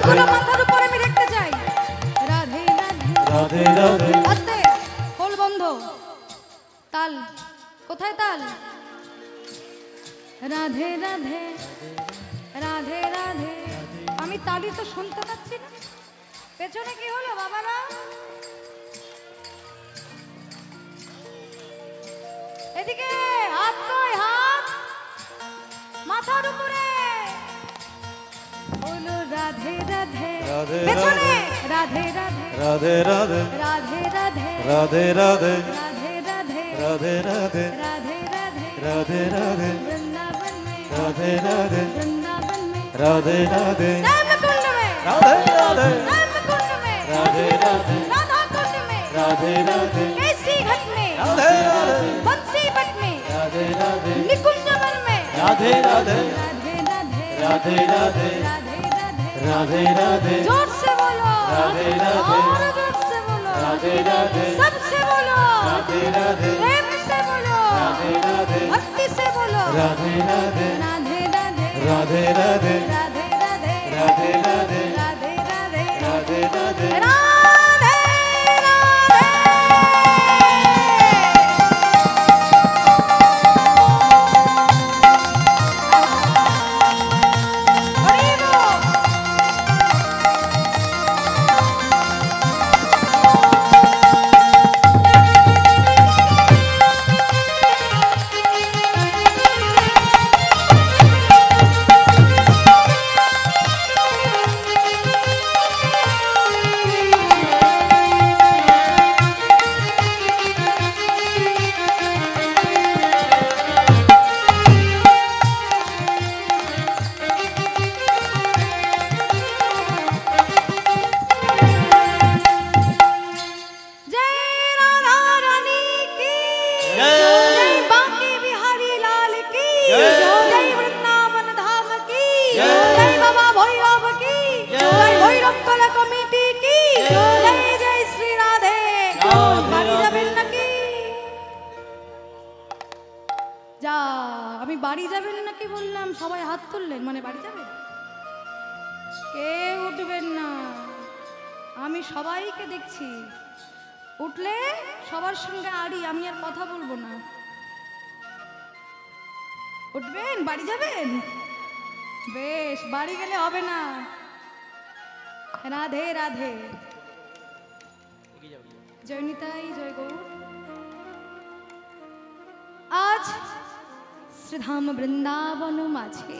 রাধে মাথার উপরে আমি দেখতে চাই রাধে রাধে রাধে রাধে আস্তে খোল বন্ধ তাল কোথায় তাল রাধে রাধে রাধে রাধে আমি তালি তো শুনতে পাচ্ছি না পেছনে কি হলো বাবারা এদিকে হাত কই হাত মাথার উপরে বলো রাধে রাধে রাধে পেছনে রাধে রাধে রাধে রাধে রাধে রাধে রাধে রাধে राधे राधे राधे राधे राधे राधे राधे राधे वृंदावन में राधे राधे वृंदावन में राधे राधे रामकुंड में राधे राधे रामकुंड में राधे राधे राधा कुंड में राधे राधे केसी घाट में राधे राधे बंसी बट में राधे राधे निकुंज वन में राधे राधे राधे राधे राधे राधे राधे राधे राधे राधे जोर से बोलो राधे राधे और जोर से बोलो राधे राधे सबसे बोलो राधे राधे प्रेम से बोलो राधे राधे भक्ति से बोलो राधे राधे राधे राधे राधे राधे राधे राधे राधे राधे राधे राधे राधे राधे राधे राधे हरि बोल जय राधा रानी की जय बांके बिहारी लाल की जय वृंदावन धाम की जय बाबा भैरव की जय भैरव कला कमिटी की जय जय श्री राधे বাড়ি যাবেন নাকি যা আমি বাড়ি যাবেন নাকি বললাম সবাই হাত তুললেন মানে বাড়ি যাবেন কেউ উঠবেন না আমি সবাইকে দেখছি উঠলে সবার সঙ্গে আড়ি আমি আর কথা বলবো না উঠবেন বাড়ি যাবেন বেশ বাড়ি গেলে হবে না রাধে রাধে জয় নিতাই জয় গৌর আজ শ্রীধাম বৃন্দাবন মাঝে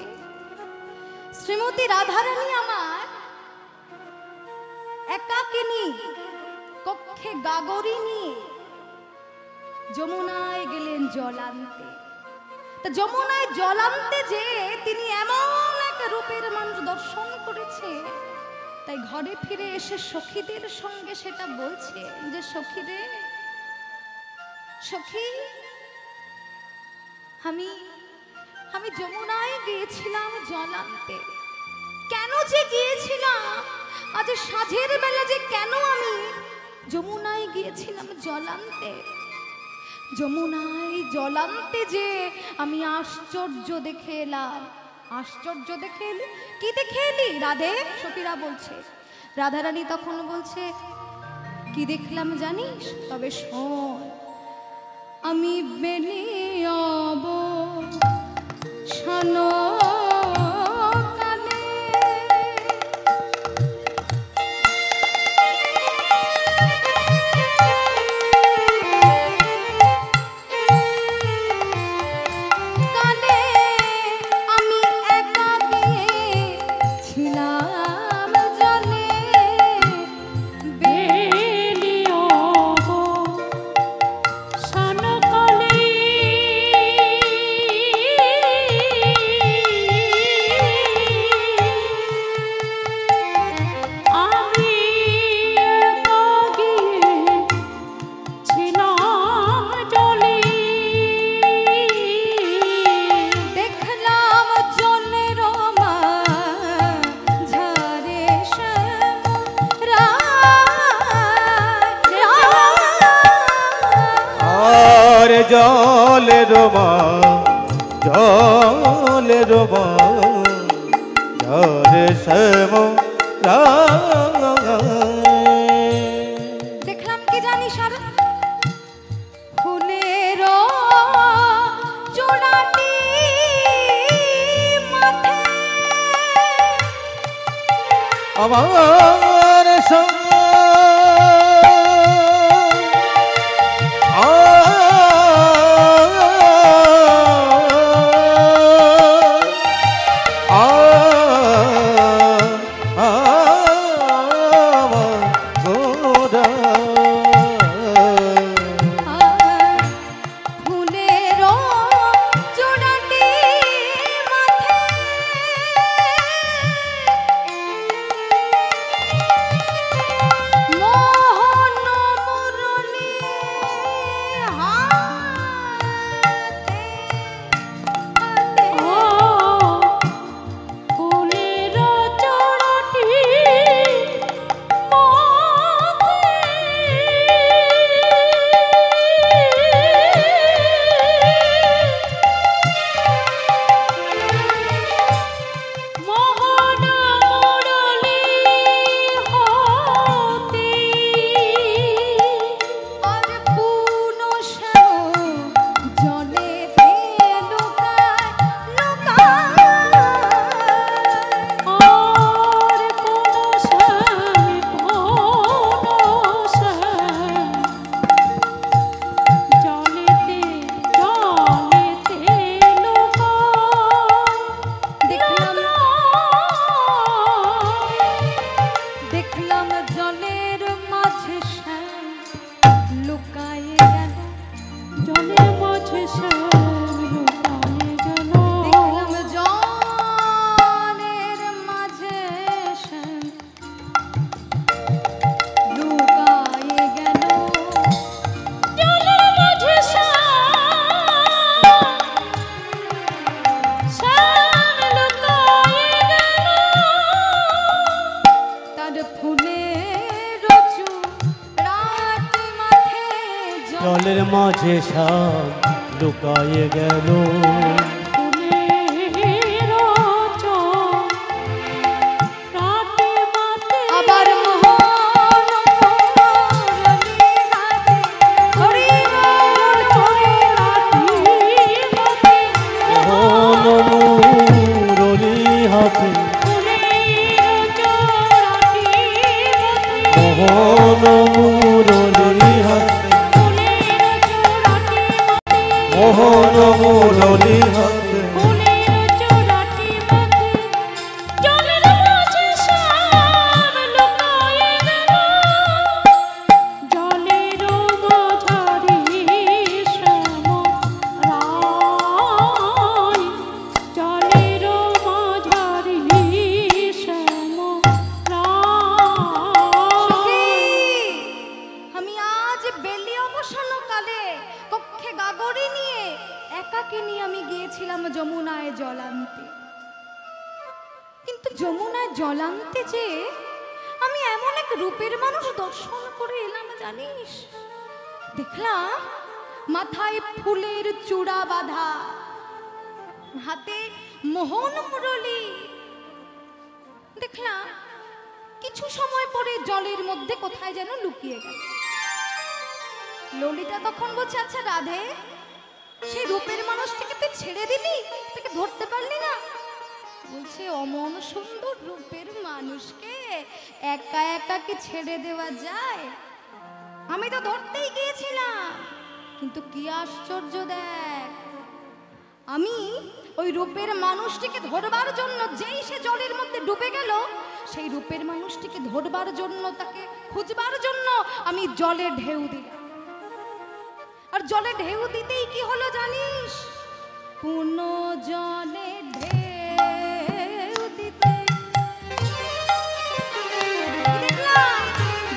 শ্রীমতী রাধারানী আমার একাকিনী কক্ষে গাগরি নিয়ে যমুনায় গেলেন জল আনতে তা যমুনায় জল আনতে যে তিনি এমন এক রূপের মানুষ দর্শন করেছে তাই ঘরে ফিরে এসে সখীদের সঙ্গে সেটা বলছে যে সখী রে সখী আমি যমুনায় গিয়েছিলাম জল আনতে কেন যে গিয়েছিলাম আজ সাঁঝের বেলা যে কেন আমি যমুনায় গিয়েছিলাম জল আনতে যমুনায় জল আনতে যে আমি আশ্চর্য দেখে এলাম আশ্চর্য দেখে এলি কি দেখে এলি রাধে সখীরা বলছে রাধারানী তখন বলছে কি দেখলাম জানিস তবে শোন আমি বেলিয়ব শোনো জলের মা জলের মা ঝরে শ্যাম দেখলাম কি জানিস আর ফুলের চূড়াটি মাথে আমার সঙ্গ জলের মাঝে সাপ লুকায়ে গেল আবার মুরলি হাতে মোহন মুরলি হাতে মোহন মুরলি হাতে যমুনায় জল আনতে, কিন্তু যমুনায় জল আনতে যে আমি এমন এক রূপের মানুষ দর্শন করে এলাম জানিস। দেখলাম মাথায় ফুলের চূড়া বাঁধা, হাতে মোহন মুরলি। দেখলাম কিছু সময় পরে জলের মধ্যে কোথায় যেন লুকিয়ে গেল। ললিতা তখন বলছে, আচ্ছা রাধে, সেই রূপের মানুষটিকে তুই ছেড়ে দিলি, তাকে ধরতে পারলি না? বলছে, অমন সুন্দর রূপের মানুষকে একা একা কি ছেড়ে দেওয়া যায়? আমি তো ধরতেই গিয়েছিলাম, কিন্তু কি আশ্চর্য দেখ, আমি ওই রূপের মানুষটিকে ধরবার জন্য যেই সে জলের মধ্যে ডুবে গেল, সেই রূপের মানুষটিকে ধরবার জন্য, তাকে খুঁজবার জন্য আমি জলে ঢেউ দিলাম। আর জলে ঢেউ দিতেই কি হলো জানিস? পুনঃ জলে ঢেউ দিতে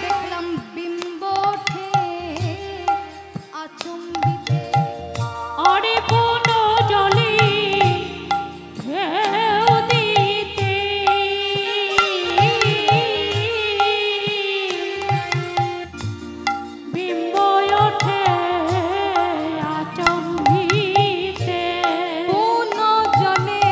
দেখলাম বিম্ব ওঠে আচম্বিতে। আরে পুনঃ জলে ঢেউ দিতে বিম্ব ওঠে আচম্বিতে। পুনঃ জলে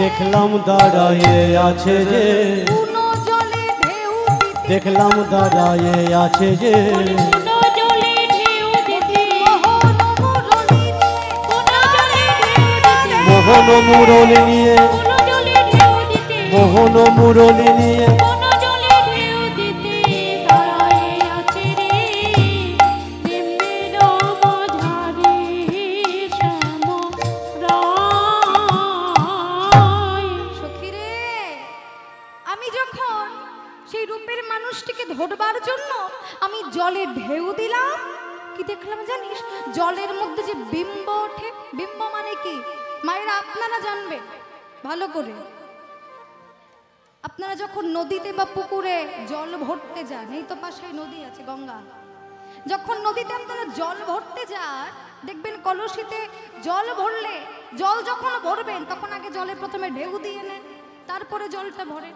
দেখলাম দাঁড়ায়ে আছে যে, পুনো জলে ঢেউ দিতে দেখলাম দাঁড়ায়ে আছে যে, কোনো জলে ঢেউ দিতে মোহন মুরলি নিয়ে মোহন মুরলি নিয়ে, কোনো জলে ঢেউ দিতে মোহন মুরলি নিয়ে, কোনো জলে ঢেউ দিতে দাঁড়ায়ে আছে রে নিম্নের মাঝারে শ্যাম রায়। সখী রে, আমি যখন সেই রূপের মানুষটিকে ধরবার জন্য আমি জলে ঢেউ দিলাম, কি দেখলাম জানিস? জলের মধ্যে যে বিম্ব ওঠে। বিম্ব মানে কি মায়েরা আপনারা জানবেন ভালো করে। আপনারা যখন নদীতে বা পুকুরে জল ভরতে যান, এই তো পাশে নদী আছে গঙ্গা, যখন নদীতে আপনারা জল ভরতে যান দেখবেন কলসিতে জল ভরলে, জল যখন ভরবেন তখন আগে জলে প্রথমে ঢেউ দিয়ে নেন, তারপরে জলটা ভরেন।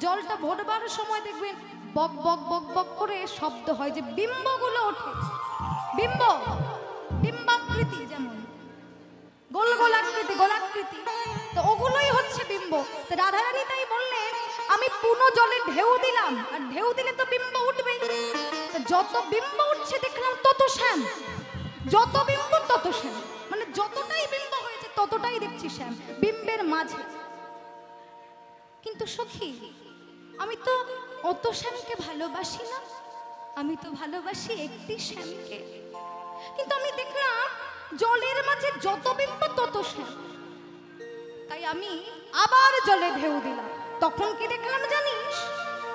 জলটা ভরবার সময় দেখবেন বক বক বক বক করে শব্দ হয়, যে বিম্বগুলো ওঠে। বিম্ব বিম্বাকৃতি, যেমন গোল গোলাকৃতি গোলাকৃতি, তো ওগুলোই হচ্ছে বিম্ব। তো রাধারানী তাই বললেন আমি পুনো জলে ঢেউ দিলাম, আর ঢেউ দিলে তো বিম্ব উঠবে। তো যত বিম্ব উঠছে দেখলাম তত শ্যাম, যত বিম্ব তত শ্যাম, মানে যতটাই বিম্ব হয়েছে ততটাই দেখছি শ্যাম বিম্বের মাঝে। কিন্তু সখী, আমি তো অত শ্যামকে ভালোবাসি না, আমি তো ভালোবাসি একটি শ্যামকে। কিন্তু আমি দেখলাম জলের মাঝে যত বিম্ব তত শ্যাম, তাই আমি আবার জলে ঢেউ দিলাম। তখন কি দেখলাম জানিস?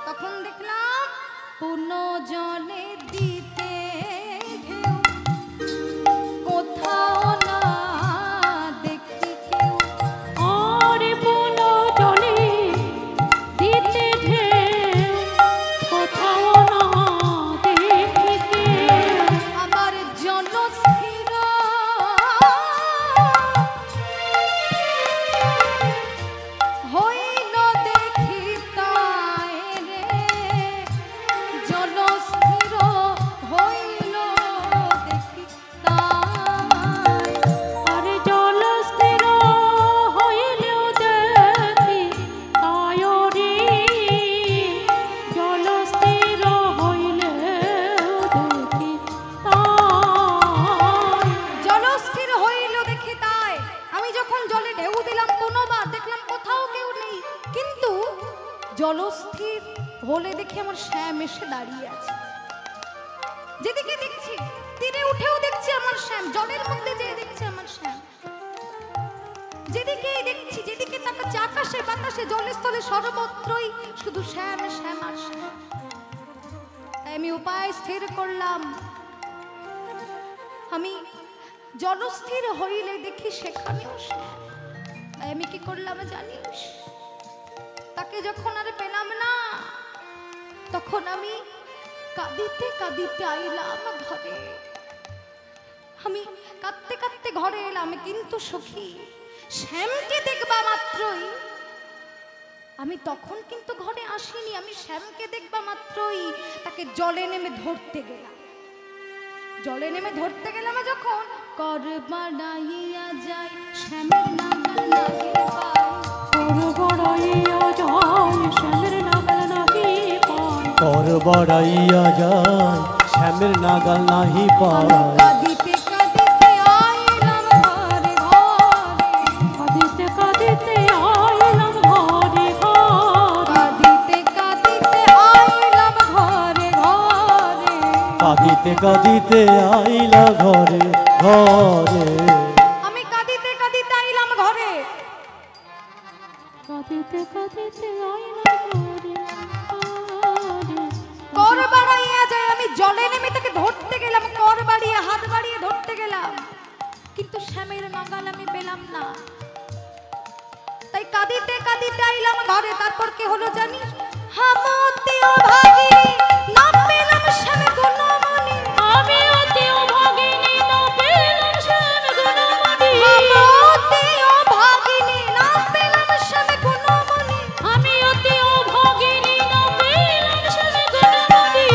তখন দেখলাম পুনো জলে দিতে ঢেউ কোথাও না দেখি কেউ। আর পুনো জলে দিতে ঢেউ কোথাও না দেখি কেউ। আবার জনস্থির হইল দেখি তাই রে, জনস্থির হইল দেখি তাই। আর জল স্থির হইলেও দেখি তাই রে, জল স্থির হইলেও দেখি তাই। জলস্থির হইল দেখি তাই। আমি যখন জলে ঢেউ দিলাম কোনোবার দেখলাম কোথাও কেউ নেই, কিন্তু জলস্থির হলে দেখি আমার শ্যাম এসে দাঁড়িয়ে আছে। যেদিকে দেখছি তীরে উঠেও দেখছি আমার শ্যাম, জলের মধ্যে যেয়ে দেখছি আমার শ্যাম। যেদিকেই দেখছি, যেদিকে তাকাচ্ছি, আকাশে বাতাসে জলে স্থলে সর্বত্রই শুধু শ্যাম শ্যাম আর শ্যাম। তাই আমি উপায় স্থির করলাম, আমি জলস্থির হইলে দেখি সেখানেও শ্যাম। তাই আমি কি করলাম জানিস? তাকে যখন আর পেলাম না, তখন আমি কাঁদিতে কাঁদিতে আইলাম ঘরে। আমি কাঁদতে কাঁদতে ঘরে এলাম, কিন্তু সখী শ্যামকে দেখবা মাত্রই, আমি তখন কিন্তু ঘরে আসিনি, আমি শ্যামকে দেখবা মাত্রই তাকে জলে নেমে ধরতে গেলাম। জলে নেমে ধরতে গেলাম যখন, কর বাড়াইয়া যায় শ্যামের নাগাল নাহি পায়। কর বাড়াইয়া যায় শ্যামের নাগাল নাহি পায়। কর বাড়াইয়া যায় শ্যামের নাগাল নাহি পায়। কাঁদিতে কাঁদিতে আইলাম ঘরে ঘরে, কাঁদিতে কাঁদিতে আইলাম ঘরে ঘরে। কাঁদিতে কাঁদিতে আইলাম ঘরে ঘরে। কাঁদিতে কাঁদিতে আইলা ঘরে ঘরে। আমি কাঁদিতে কাঁদিতে আইলাম ঘরে, কাঁদিতে কাঁদিতে আইলাম ঘরে ঘরে। কর বাড়াইয়া যায়, আমি জলে নেমে তাকে ধরতে গেলাম, কর বাড়িয়ে হাত বাড়িয়ে ধরতে গেলাম, কিন্তু শ্যামের নাগাল আমি পেলাম না। তাই কাঁদিতে কাঁদিতে আইলাম ঘরে। তারপর কি হলো জানিস? হামতেও ভাগিনী না পেলাম শ্যাম গুণমণি। আমি অতিও ভাগিনী না পেলাম শ্যাম গুণমণি। হামতেও ভাগিনী না পেলাম শ্যাম গুণমণি। আমি অতিও ভাগিনী না পেলাম শ্যাম গুণমণি।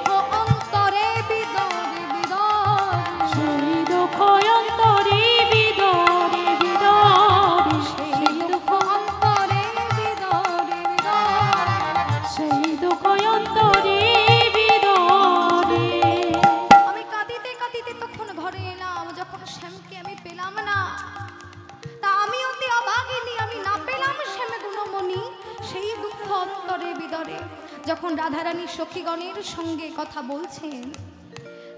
দুঃখ অন্তরে বিদরে বিদরে, সেই দুঃখ অন্তরে বিদরে বিদরে। সেই দুঃখ অন্তরে বিদরে যখন রাধারানী সখীগণের সঙ্গে কথা বলছেন,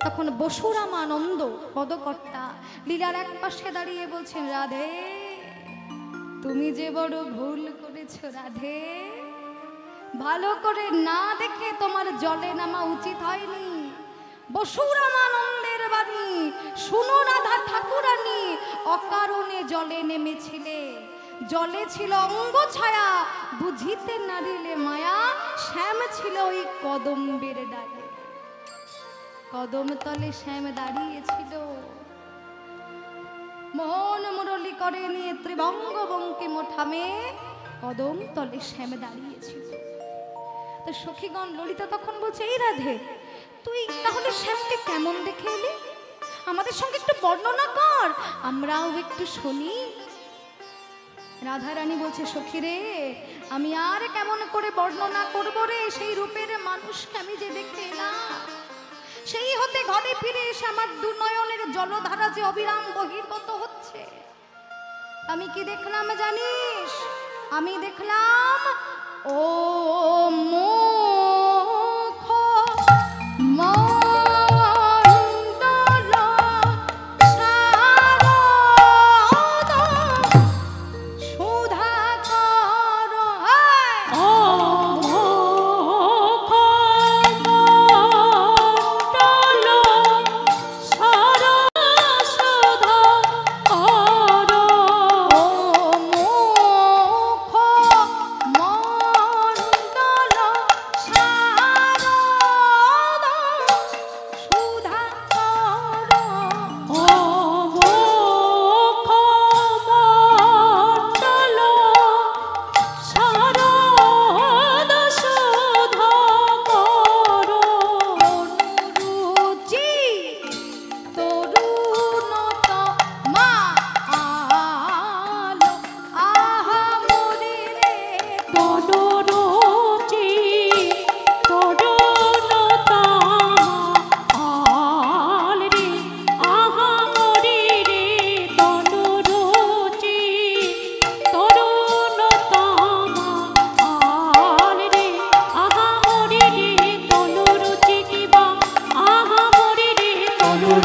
তখন বসুরামানন্দ পদকর্তা লীলার এক পাশে দাঁড়িয়ে বলছেন, রাধে তুমি যে বড় ভুল করেছো রাধে, ভালো করে না দেখে তোমার জলে নামা উচিত হয়নি। বসুরামানন্দের বাণী শুনো রাধা ঠাকুরানী, অকারণে জলে নেমেছিলে, জলে ছিল অঙ্গ ছায়া, বুঝিতে নারিলে মায়া, শ্যাম ছিল ওই কদম্বের ডালে। কদম তলে শ্যাম দাঁড়িয়েছিল, মোহন মুরলী করে নিয়ে ত্রিভঙ্গ বঙ্কিম ঠামে কদম তলে শ্যাম দাঁড়িয়েছিল। তো সখীগণ ললিতা তখন বলছে, এই রাধে তুই তাহলে শ্যামকে কেমন দেখে এলি, আমাদের সঙ্গে একটু বর্ণনা কর, আমরাও একটু শুনি। রাধারানী বলছে, সখী রে আমি আর কেমন করে বর্ণনা করবো রে, সেই রূপের মানুষকে আমি যে দেখে এলাম, সেই হতে ঘরে ফিরে এসে আমার দু নয়নের জলধারা যে অবিরাম বহির্গত হচ্ছে। আমি কি দেখলাম জানিস? আমি দেখলাম ও মুখ মণ্ডল শারদ সুধাকর।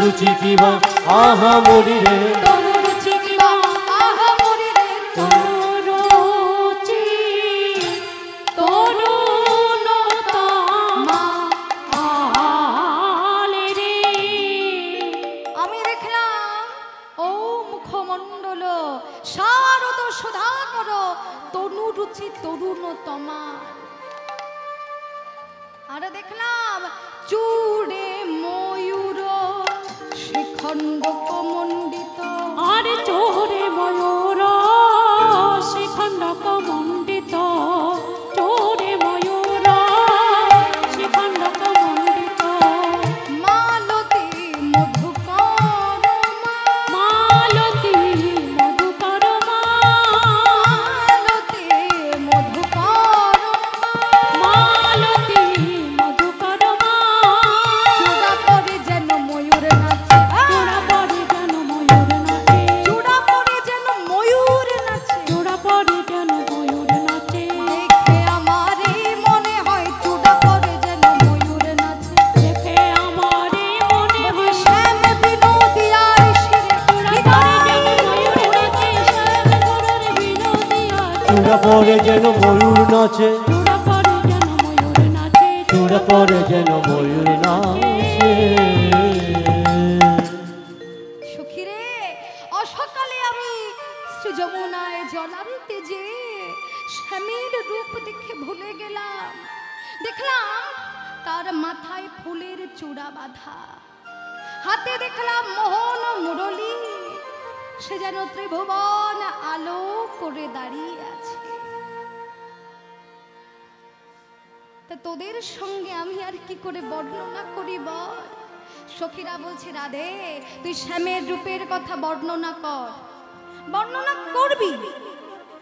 রুচি কিবা আহা মরি রে, রুচি কিবা আহা মরি রে, রুচি তরুণতমা আলে রে। আমি দেখলাম ও মুখমণ্ডল শারদ সুধাকর, তনু রুচি তরুণতমা। আর দেখলাম চূড়ে ময়ূর শিখণ্ড কমণ্ডিত, আর চোরে ময়ূর শিখণ্ড কমণ্ডিত, চোরে ময়ূর শিখণ্ড কমণ্ডিত। মালতী মধুকর মালতী মধুকর মালতী মধুকর মালতী মধুকর চূড়া পরে যেন ময়ূর নাচে, চূড়া পরে যেন ময়ূর নাচে, চূড়া পরে যেন ময়ূর নাচে। চূড়া পরে যেন ময়ূর নাচে। দেখে আমারই মনে হয় চূড়া পরে যেন ময়ূর নাচে। দেখে আমারই মনে হয় শ্যাম বিনোদী আর শিরে চূড়া পরে যেন ময়ূর নাচে, শ্যাম গরুর বিনোদিয়া। চূড়া পরে যেন ময়ূর নাচে, চূড়া পরে যেন ময়ূর নাচে, চূড়া পরে যেন ময়ূর নাচে। সখীরে অসকালে আমি শ্রী যমুনায় জলান্তে যে শ্যামের রূপ দেখে ভুলে গেলাম। দেখলাম তার মাথায় ফুলের চূড়া বাঁধা, হাতে দেখলাম মোহন মুরলী, সে যেন ত্রিভুবন আলো করে দাঁড়িয়ে আছে। তা তোদের সঙ্গে আমি আর কি করে বর্ণনা করি বল? সখীরা বলছে, রাধে তুই শ্যামের রূপের কথা বর্ণনা কর। বর্ণনা করবি,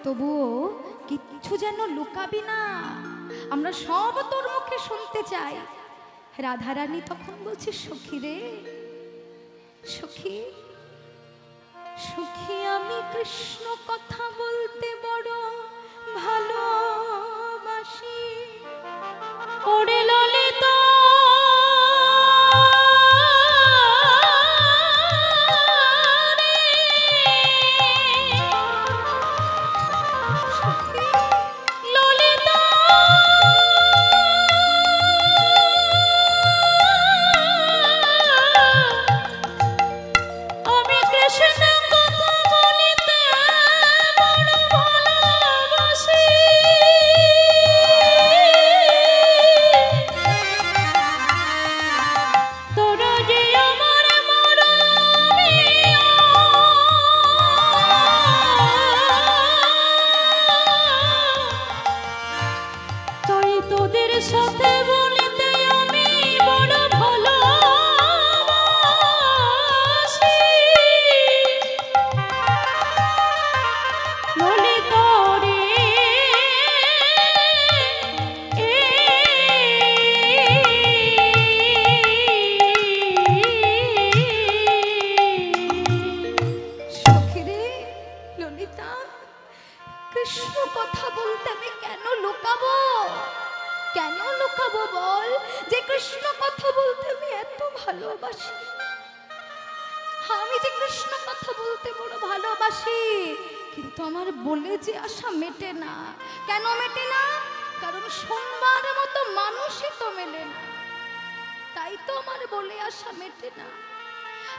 তবুও কিচ্ছু যেন লুকাবি না, আমরা সব তোর মুখে শুনতে চাই। রাধারানী তখন বলছে, সখী রে সখী, সখী আমি কৃষ্ণ কথা বলতে বড় ভালোবাসি, ললিত রে সখী রে ললিতা, কৃষ্ণ কথা বলতে আমি কেন লুকাবো? কেন লুকাবো বল? যে কৃষ্ণ কথা বলতে আমি এত ভালোবাসি, আমি যে কৃষ্ণ কথা বলতে বড় ভালোবাসি, কিন্তু আমার বলে যে আশা মেটে না। কেন মেটে না? কারণ সোমবার মতো মানুষই তো মেলে না, তাই তো আমার বলে আশা মেটে না।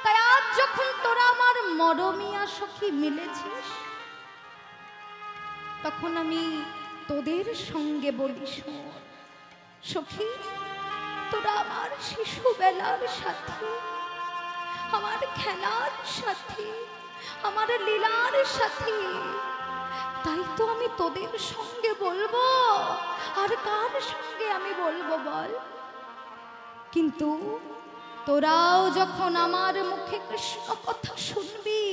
তাই আজ যখন তোরা আমার মরমিয়া সখী মিলেছিস, তখন আমি তোদের সঙ্গে বলি, শোন সখী, তোরা আমার শিশুবেলার সাথী, আমার খেলার সাথী, আমার লীলার সাথী, তাই তো আমি তোদের সঙ্গে বলবো। আর কার সঙ্গে আমি বলবো বল? কিন্তু তোরাও যখন আমার মুখে কৃষ্ণ কথা শুনবি,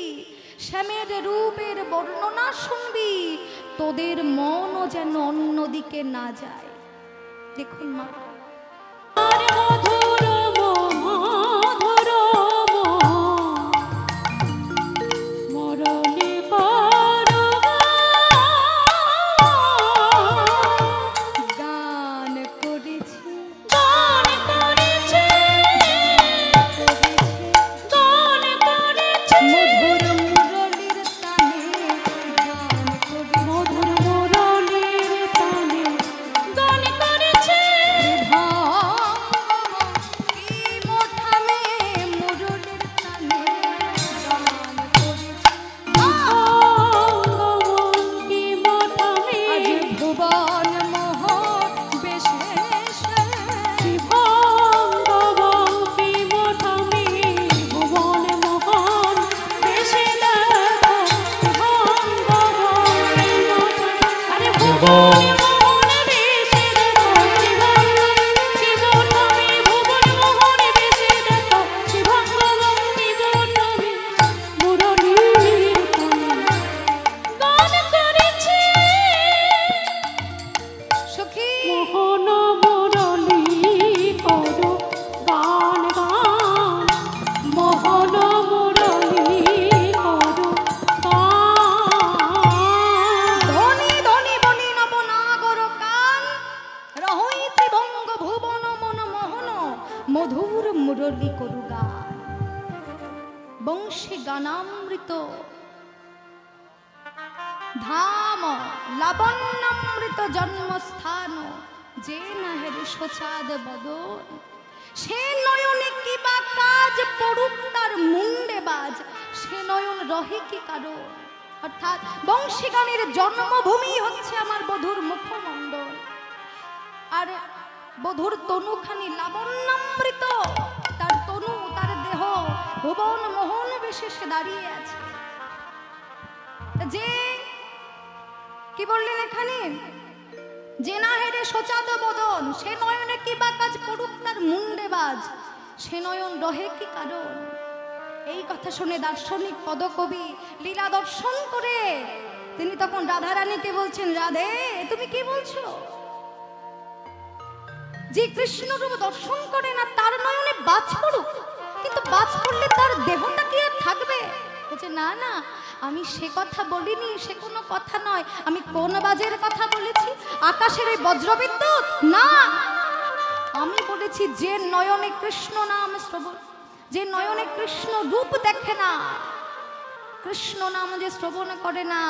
শ্যামের রূপের বর্ণনা শুনবি, তোদের মনও যেন অন্যদিকে না যায়। দেখুন মা, আর মধুর মধুর মরণে গান করেছি গান করেছে গান করেছে মধুর মুরলীর তানে, গান করেছি মধুর মুরলীর তানে গান করেছে মোঠামে মুরলীর তানে গান করেছি। কি মঠামে আজ ভুবন মোহন বিশেষ ভঙ্গবঙ্কি মঠামে ভুবন মোহন বেশে দেখো ভঙ্গবঙ্কি মঠামে আরে ভুবন মোহন বেশে দেখো শিভঙ্গবঙ্কি মঠামে ভুবন মোহন বেশে দেখো শিভঙ্গবঙ্কি মঠামে মুরলীর তানে গান করেছে সখী মোহন মুরলী করো গান গান মোহন মুরলী করো গান ধনী ধনী বনি নব নাগর কান, রহই ত্রিভঙ্গ ভুবন মন মোহন, মধুর মুরলী করু গান। বংশী গানামৃত ধাম লাবণ্যামৃত জন্মস্থান, যে নাহের সোচাদ বদন, সে নয়নে কি বা কাজ পড়ুক তার মুন্ডে বাজ, সে নয়ন রহে কি কারণ। অর্থাৎ বংশী গানের জন্মভূমি হচ্ছে আমার বধূর মুখমণ্ডল, আর বধূর তনুখানি লাবণ্যামৃত, তার তনু, তার দেহ ভুবন মোহন বেশে সে দাঁড়িয়ে আছে। যে কি বললেন এখানে? যে না হেরে সোচাদ বদন, সে নয়নে কি বা কাজ পড়ুক তার মুন্ডে বাজ, সে নয়ন রহে কি কারণ। এই কথা শুনে দার্শনিক পদকবি লীলা দর্শন করে তিনি তখন রাধারানীকে বলছেন, রাধে তুমি কি বলছো? যে কৃষ্ণ রূপ দর্শন করে না তার নয়নে বাজ পড়ুক, কিন্তু বাজ পড়লে তার দেহটা কি আর থাকবে? বলছে না না, আমি সে কথা বলিনি, সে কোনো কথা নয়। আমি কোন বাজের কথা বলেছি? আকাশের এই বজ্রবিদ্যুৎ না, আমি বলেছি যে নয়নে কৃষ্ণ নাম শ্রবণ, যে নয়নে কৃষ্ণ রূপ দেখে না, কৃষ্ণ নাম যে শ্রবণ করে না,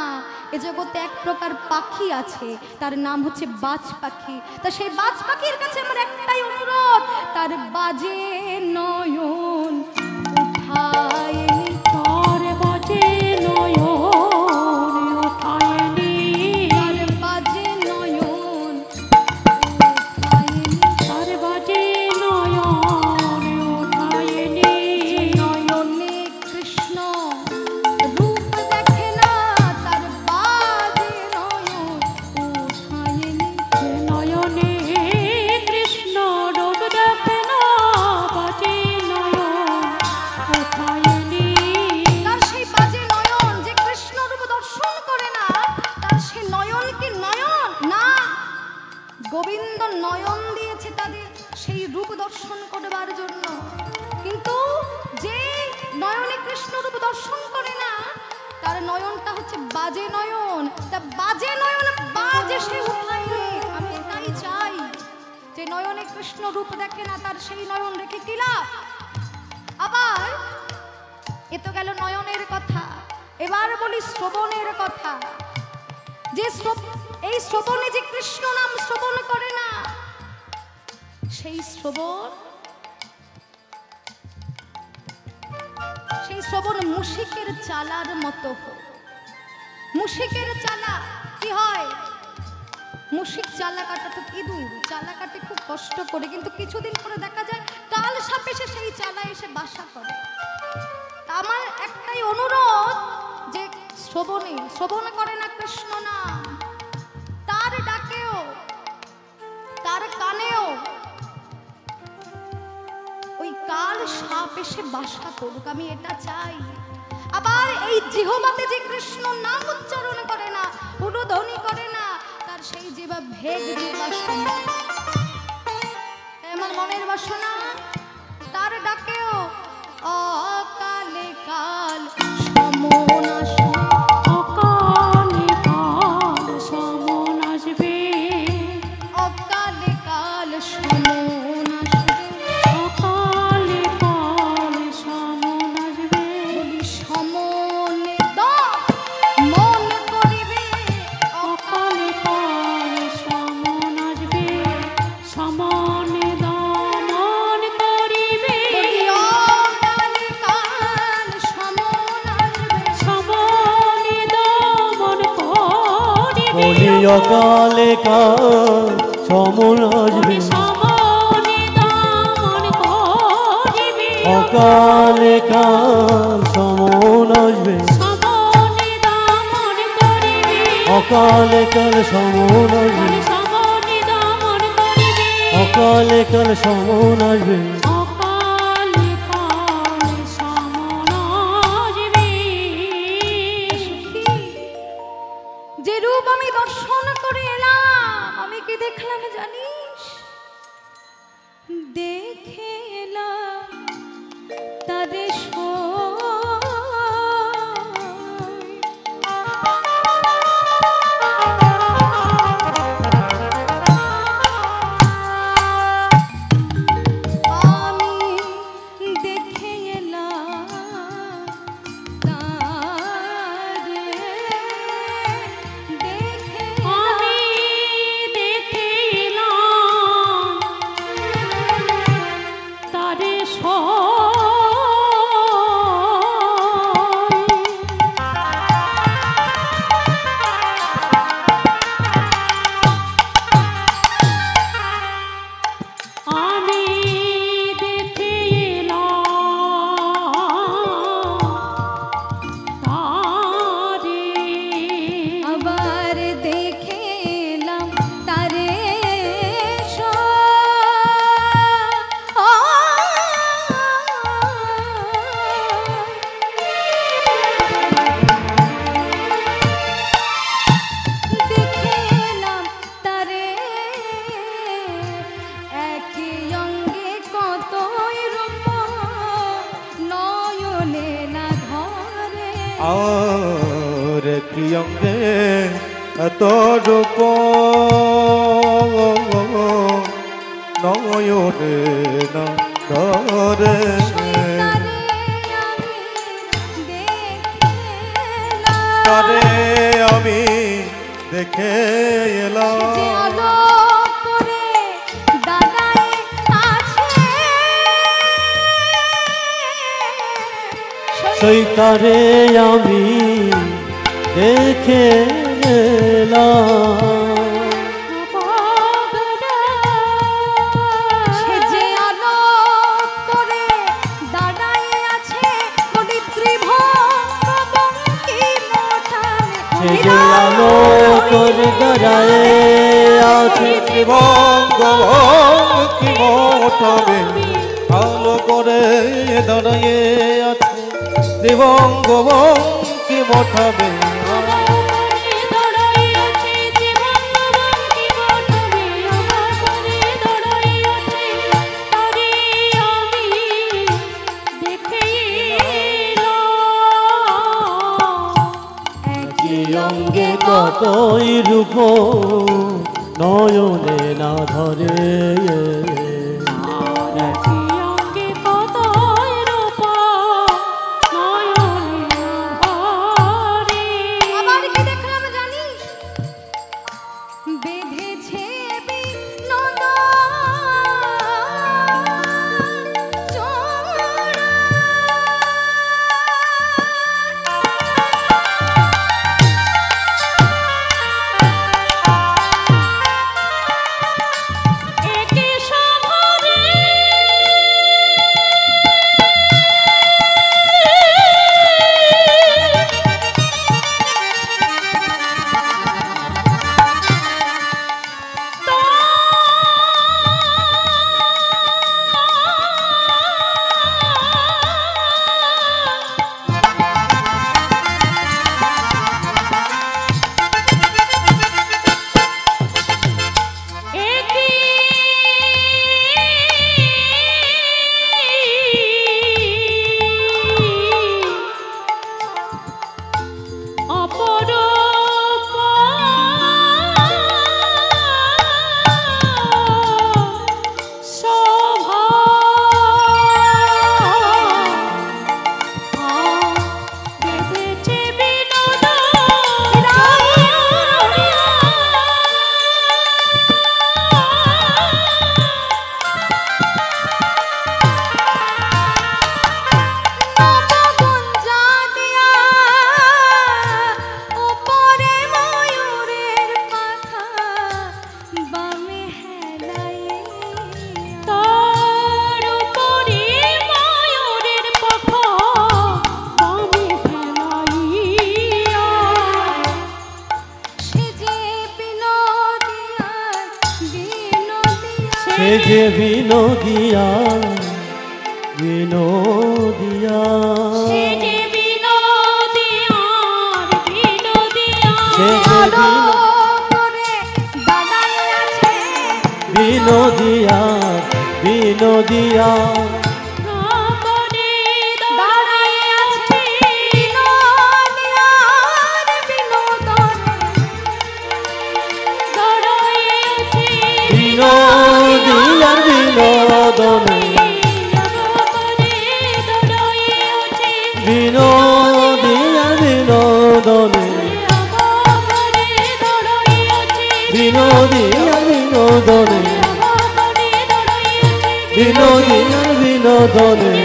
এ জগতে এক প্রকার পাখি আছে, তার নাম হচ্ছে বাজ পাখি। তা সেই বাজ পাখির কাছে আমার একটাই অনুরোধ, তার বাজে নয়ন উঠায় নি, তার বাজে নয়ন উঠায়নি, তার বাজে নয়ন উঠায় নি, তার বাজে নয়ন উঠায়নি, নয়নে কৃষ্ণ রূপ দেখে না, তার বাজে নয়ন উঠায় নি। যে নয়নে কৃষ্ণ রূপ দেখে না, বাজে নয়ন গোবিন্দ নয়ন দিয়েছে তাদের সেই রূপ দর্শন করবার জন্য, কিন্তু যে নয়নে কৃষ্ণ রূপ দর্শন করে না তার নয়নটা হচ্ছে বাজে নয়ন। তা বাজে নয়ন বাজে সে উঠায়নি। আমি এটাই চাই, যে নয়নে কৃষ্ণ রূপ দেখে না তার সেই নয়ন রেখে কি লাভ। আবার এ তো গেল নয়নের কথা, এবার বলি শ্রবণের কথা। যে এই শ্রবণে যে কৃষ্ণ নাম শ্রবণ করে না, সেই শ্রবণ মুশিকের চালার মতো। মুশিকের চালা কি হয়? মুশিক চালা কাটা তো ইঁদুর চালা কাটে খুব কষ্ট করে, কিন্তু কিছুদিন পরে দেখা যায় কাল সাপ এসে সেই চালা এসে বাসা করে। আমার একটাই অনুরোধ, যে শ্রবণ করে না কৃষ্ণ নাম, তার ডাকেও তার কানেও ওই কাল সাপ এসে বাসা করুক, আমি এটা চাই। আবার এই জিহ্বাতে যে কৃষ্ণ নাম উচ্চারণ করে না, উলুধ্বনি করে না, তার সেই জিহ্বা ভেগ যে বাসনা, আমার মনের বাসনা, তার ডাকেও অকালে কাল সমন আসবে, অকালে কাল সমন আসবে, অকালে কাল সমন আসবে, অকালে কাল সমন আসবে। বলি সমনে মন করিবে, অকালে কাল সমন আসবে, সমনে দমন করিবে। বলি অকালে কাল সমন আসবে, সমনে দমন করিবে। বলি অকালে কাল সমন আসবে, সমনে দমন করিবে। অকালে কাল সমন আসবে, সমনে দমন করিবে। অকালে কাল সমন আসবে, সমনে দমন করিবে। অকালে কাল সমন আসবে। অকালে কাল সমন আসবে। যে রূপ আমি দর্শন করে এলাম, আমি কি দেখলাম জানিস? দেখে এলাম তারে আমি দেখে এলাম তারে, দেখে আমি দেখে এলাম তারে আমি দেখে এলাম তারে, আবার দেখে এলাম তারে দেখে এলাম তারে একই অঙ্গে কতই রূপ নয়নে না ধরে। আর কি অঙ্গে এত রূপ নয়নে না ধরে। তারে আমি দেখে এলাম, সেই তারে আমি দেখে এলাম, সে যে আলো করে দাঁড়ায় আছে ত্রিভঙ্গ কি মোটবে আলো করে দাঁড়িয়ে আছে, ত্রিভঙ্গ কি মোটাবে কতই রূপ নয়নে না ধরে অঙ্গে কতই রূপ নয়নে ভরে। আবার কি দেখলাম জানিস? বেঁধেছে বিনোদ চূড়া। একে সভরে অপরূপ শোভা বেঁধেছে বিনোদ নবগুঞ্জা দিয়া উপরে ময়ূরের পাখা বামে হেলাইয়া। তার উপরে ময়ূরের পাখা বামে ফেলাইয়া। সে যে বিনোদিয়া বিনোদিয়া সে যে বিনোদিয়া বিনোদিয়া সে যে বিনোদিয়ার বিনোদিয়া। সে যে করে দাঁড়াইয়াছে বিনোদিয়া বিনোদিয়া কাপড়ে দাঁড়াইয়াছে বিনোদিয়ার বিনোদনে। দাঁড়াইয়াছে বিনোদিয়ার বিনোদনে বিনোদিয়ার বিনোদনে বিনোদিয়ার বিনোদনে বিনোদিয়ার বিনোদনে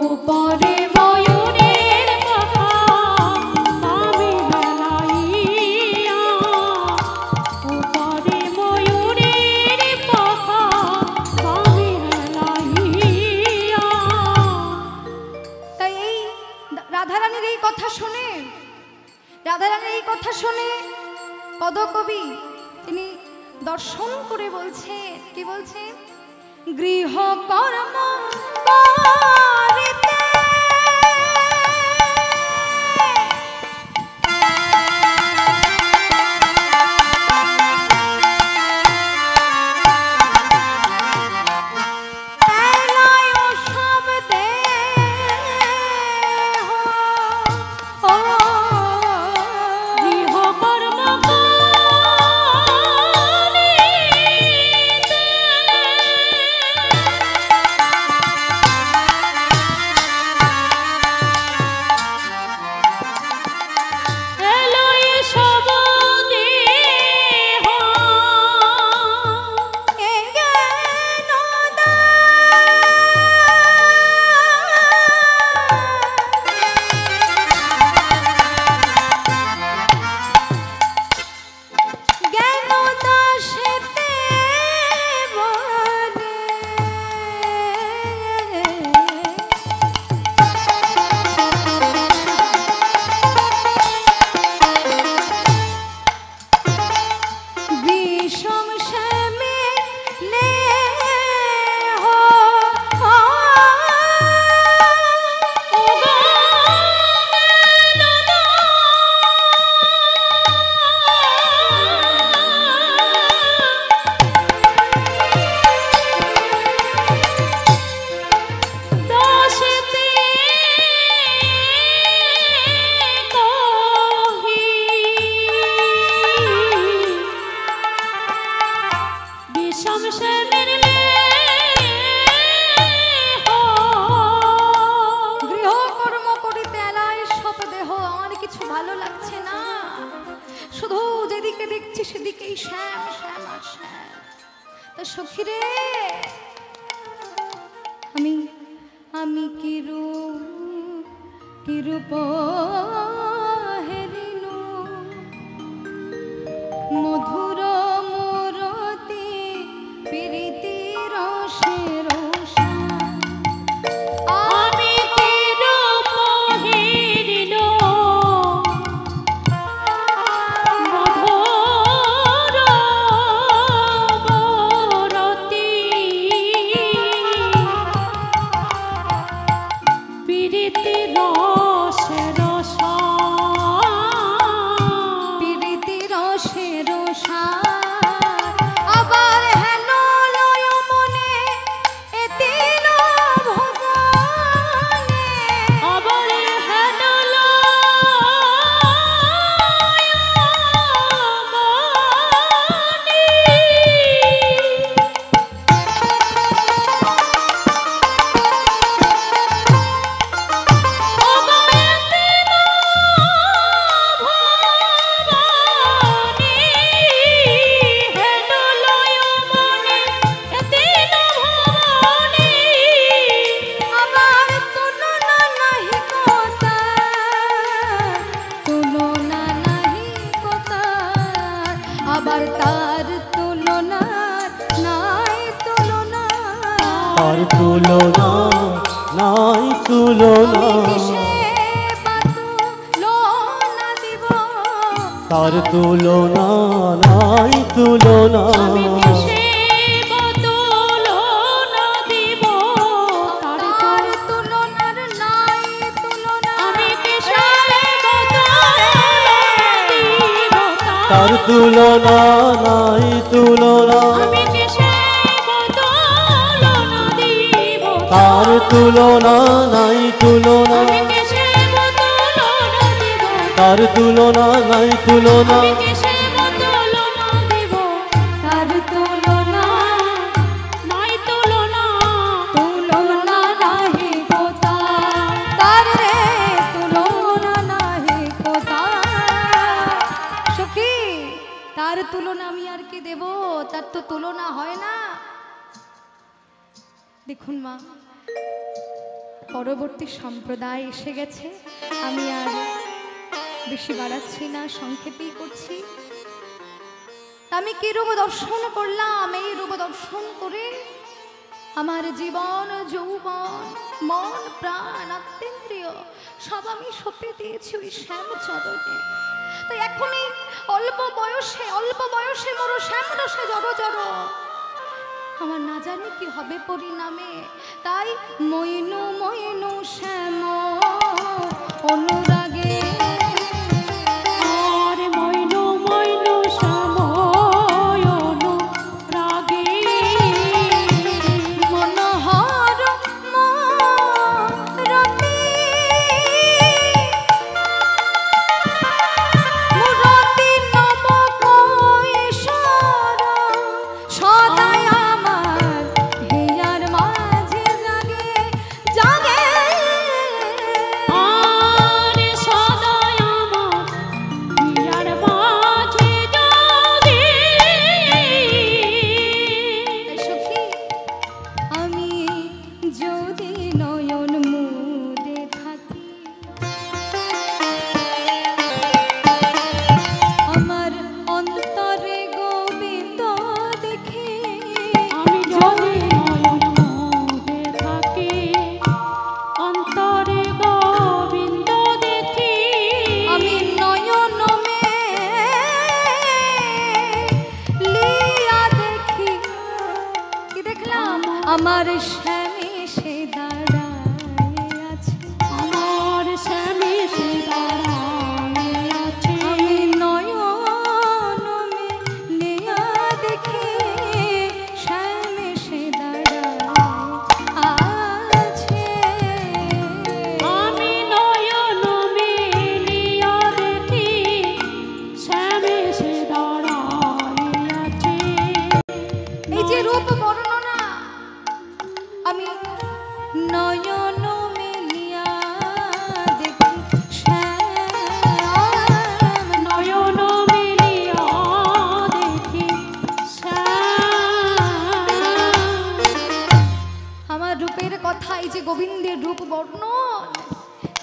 উপরে ময়ূরের পাখা বামে হেলাইয়া। উপরে ময়ূরের পাখা বামে হেলাইয়া। তাই এই রাধারানীর এই কথা শুনে রাধারানীর এই কথা শুনে পদকবি তিনি দর্শন করে বলছে কি বলছে গৃহকর্ম করিতে এলায় সব দেহ ও গৃহকর্ম করিতে সেই শ্যাম শ্যাম আর শ্যাম। তো সখী রে, আমি কিরূপ হেরিনু মধুর মূরতি প্রীতি রসের আমি কিরূপ হেরিল মধুর মূরতি প্রীতি রসের প্রীতি রসের আবার হেন লয় মনে এতিন ভুবনে আবার হেন আবার তুলনা নাহি কথা, তুলনা নাহি কথা, আবার তার তুলনা নাই তুলনা। তার তুলনা নাই তুলনা, তার তুলনা নাই তুলনা, আমি কিসে বদলনা দিব তার তুলনার নাই তুলনা। আমি কিসে বদলনা দিব তার তুলনা নাই তুলনা, আমি কিসে বদলনা দিব তার তুলনা নাই তুলনা, আমি কিসে বদলনা দিব তার তুলনা নাই তুলনা, আমি কিসে বদলনা দিব তার তুলনা নাই তুলনা তুলনা নাহি কোথা, তার রে তুলনা নাহি কোথা। সখী, তার তুলনা আমি আর কি দেব? তার তো তুলনা হয় না। দেখুন মা, পরবর্তী সম্প্রদায় এসে গেছে, আমি আর বেশি বাড়াচ্ছি না, সংক্ষেপেই করছি। আমি কি রূপ দর্শন করলাম, এই রূপ দর্শন করে আমার জীবন যৌবন মন প্রাণ আত্মেন্দ্রিয় সব আমি সঁপে দিয়েছি ওই শ্যাম চরণে। তো এখনই অল্প বয়সে মোর শ্যাম রসে জড় জড়, আমার না জানি কি হবে পরিণামে। তাই মইনু মইনু শ্যাম অনুরাগে আর মইনু মইনু সময়নু রাগে মনোহর মরতি মুরতি নব কৈশোর সদাই আমার হিয়ার মাঝে জাগে জাগে। আর সদাই আমার হিয়ার মাঝে জাগে। তাই সখী, আমি যদি নয়ন মুদে থাকি, আমার অন্তরে গোবিন্দ দেখে, আমি যদি নয়ন মুদে থাকি অন্তরে গোবিন্দ দেখি। আমি নয়ন লিয়া দেখি, কি দেখলাম? আমার স্বামী সে দাঁড়ায় আছে, আমার স্বামী সে দাঁড়ায় আছে। আমি নয়ন লিয়া দেখি স্বামী সে দাঁড়ায় আছে। আমি নয়ন মেলিয়া দেখি শ্যামে সে দাঁড়ায় আছে। এই যে রূপ বর্ণনা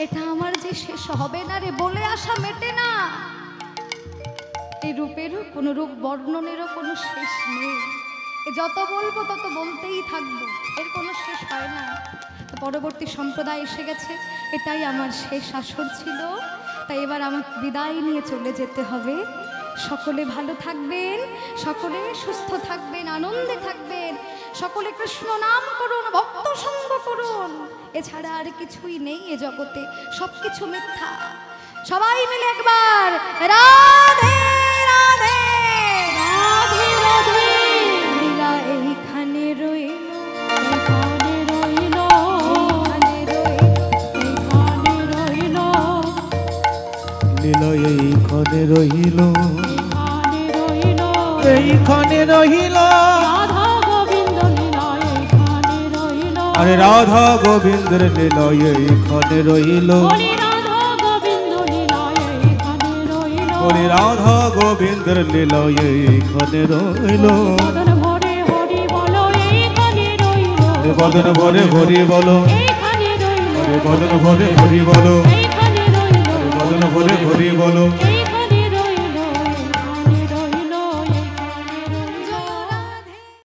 এটা আমার যে শেষ হবে না রে, বলে আসা মেটে না। এই রূপেরও কোনো রূপ বর্ণনেরও কোনো শেষ নেই। এ যত বলবো তত বলতেই থাকবো, এর কোনো শেষ হয় না। তো পরবর্তী সম্প্রদায় এসে গেছে, এটাই আমার শেষ আসর ছিল। তাই এবার আমার বিদায় নিয়ে চলে যেতে হবে। সকলে ভালো থাকবেন, সকলে সুস্থ থাকবেন, আনন্দে থাকবেন, সকলে কৃষ্ণ নাম করুন, ভক্ত সঙ্গ করুন। এছাড়া আর কিছুই নেই এ জগতে, সব কিছু মিথ্যা। সবাই মিলে একবার রাধে রাধে রাধে রাধে। লীলা এইখানে রইল, এখানে রইল, এইখানে রইল, এখানে রইল, লীলা এইখানে রহিল, এখানে রইল, এইখানে রহিল। রাধা গোবিন্দ লীলা এখানে রইল, আরে রাধা গোবিন্দের লীলা এইখানে রহিল, বলি রাধা গোবিন্দ লীলা এখানে রইল, বলি রাধা গোবিন্দের লীলা এইখানে রহিল। বদন ভরে হরি বলো এখানে রইল, আরে বদন ভরে হরি বলো, এখানে রইল, আরে বদন ভরে হরি বলো, এখানে রইল, বদন ভরে হরি বলো।